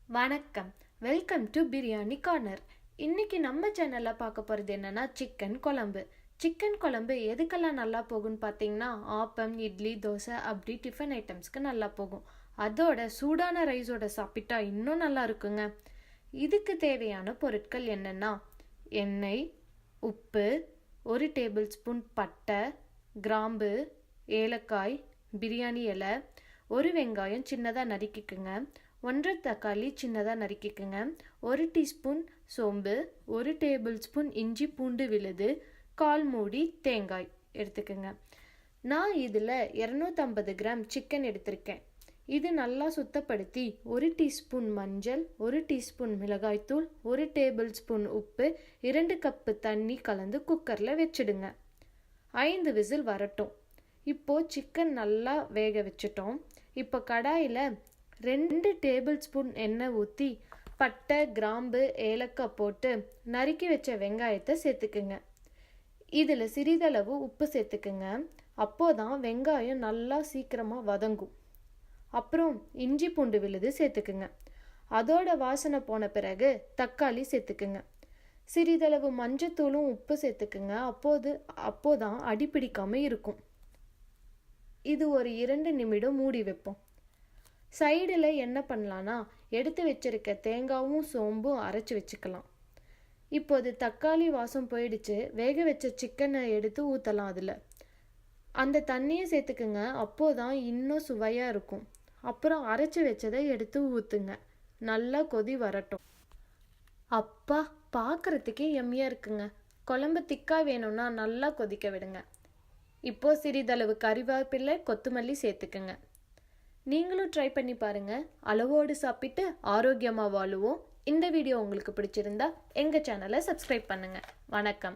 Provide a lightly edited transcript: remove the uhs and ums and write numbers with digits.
வணக்கம். Welcome to biryani corner. இன்னைக்கு நம்ம சேனல்ல பார்க்க போகிறது என்னன்னா சிக்கன் குழம்பு. சிக்கன் குழம்பு எதுக்கெல்லாம் நல்லா போகும்னு பார்த்தீங்கன்னா ஆப்பம், இட்லி, தோசை அப்படி டிஃபன் ஐட்டம்ஸ்க்கு நல்லா போகும். அதோட சூடான ரைஸோட சாப்பிட்டா இன்னும் நல்லா இருக்குங்க. இதுக்கு தேவையான பொருட்கள் என்னென்னா எண்ணெய், உப்பு, 1 டேபிள் ஸ்பூன் பட்டை, கிராம்பு, ஏலக்காய், பிரியாணி இலை, 1 வெங்காயம் சின்னதாக நறுக்கிக்குங்க, 1 தக்காளி சின்னதாக நறுக்கிக்குங்க, 1 டீஸ்பூன் சோம்பு, 1 டேபிள் ஸ்பூன் இஞ்சி பூண்டு விழுது, 1/4 மூடி தேங்காய் எடுத்துக்கோங்க. நான் இதில் 250 கிராம் சிக்கன் எடுத்திருக்கேன். இது நல்லா சுத்தப்படுத்தி 1 டீஸ்பூன் மஞ்சள், 1 டீஸ்பூன் மிளகாய்த்தூள், 1 டேபிள் ஸ்பூன் உப்பு, 2 கப்பு தண்ணி கலந்து குக்கரில் வச்சிடுங்க. 5 விசில் வரட்டும். இப்போது சிக்கன் நல்லா வேக வச்சிட்டோம். இப்போ கடாயில் 2 டேபிள் ஸ்பூன் எண்ணெய் ஊற்றி பட்டை, கிராம்பு, ஏலக்காய் போட்டு நறுக்கி வச்ச வெங்காயத்தை சேர்த்துக்குங்க. இதில் சிறிதளவு உப்பு சேர்த்துக்குங்க. அப்போதான் வெங்காயம் நல்லா சீக்கிரமாக வதங்கும். அப்புறம் இஞ்சி பூண்டு விழுது சேர்த்துக்குங்க. அதோட வாசனை போன பிறகு தக்காளி சேர்த்துக்குங்க. சிறிதளவு மஞ்சத்தூளும் உப்பு சேர்த்துக்குங்க. அப்போதான் அடிப்பிடிக்காமல் இருக்கும். இது ஒரு 2 நிமிடம் மூடி வைப்போம். சைடில் என்ன பண்ணலான்னா எடுத்து வச்சிருக்க தேங்காயும் சோம்பும் அரைச்சி வச்சுக்கலாம். இப்போது தக்காளி வாசம் போயிடுச்சு. வேக வச்ச சிக்கனை எடுத்து ஊற்றலாம். அதில் அந்த தண்ணியை சேர்த்துக்குங்க. அப்போதான் இன்னும் சுவையாக இருக்கும். அப்புறம் அரைச்சி வச்சதை எடுத்து ஊற்றுங்க. நல்லா கொதி வரட்டும். அப்பா, பார்க்குறதுக்கே எம்மியாக இருக்குங்க. குழம்பு திக்காக வேணும்னா நல்லா கொதிக்க விடுங்க. இப்போது சிறிதளவு கறிவேப்பிலை, கொத்தமல்லி சேர்த்துக்குங்க. நீங்களும் ட்ரை பண்ணி பாருங்கள். அளவோடு சாப்பிட்டு ஆரோக்கியமாக வாழுவோம். இந்த வீடியோ உங்களுக்கு பிடிச்சிருந்தா எங்கள் சேனலை சப்ஸ்கிரைப் பண்ணுங்கள். வணக்கம்.